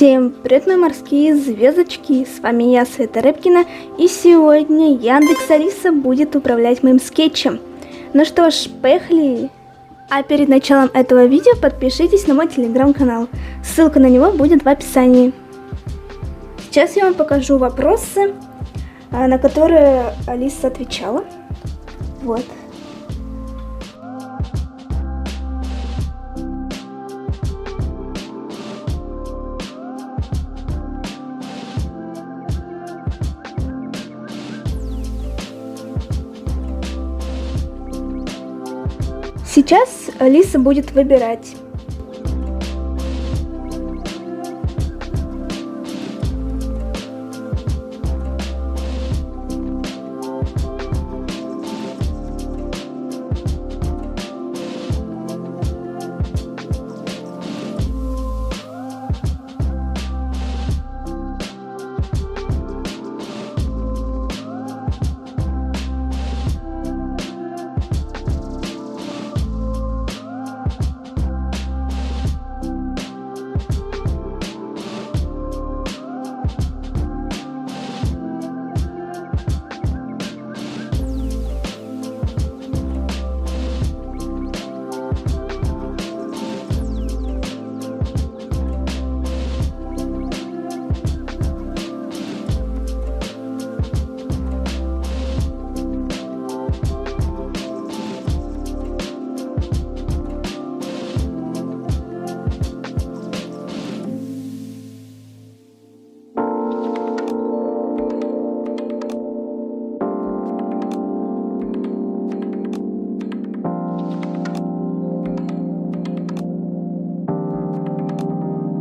Всем привет, мои морские звездочки, с вами я, Света Рыбкина, и сегодня Яндекс Алиса будет управлять моим скетчем. Ну что ж, поехали! А перед началом этого видео подпишитесь на мой телеграм-канал, ссылка на него будет в описании. Сейчас я вам покажу вопросы, на которые Алиса отвечала. Вот. Сейчас Алиса будет выбирать.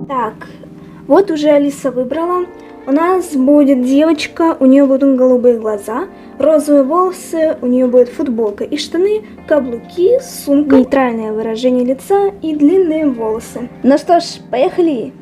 Так, вот уже Алиса выбрала. У нас будет девочка, у нее будут голубые глаза, розовые волосы, у нее будет футболка и штаны, каблуки, сумка, нейтральное выражение лица и длинные волосы. Ну что ж, поехали!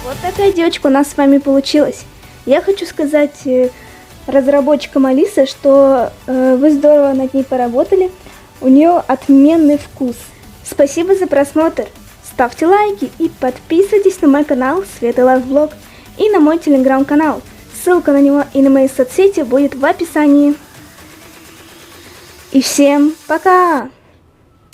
Вот такая девочка у нас с вами получилась. Я хочу сказать разработчикам Алисы, что вы здорово над ней поработали. У нее отменный вкус. Спасибо за просмотр. Ставьте лайки и подписывайтесь на мой канал Света Лайфблог и на мой телеграм-канал. Ссылка на него и на мои соцсети будет в описании. И всем пока!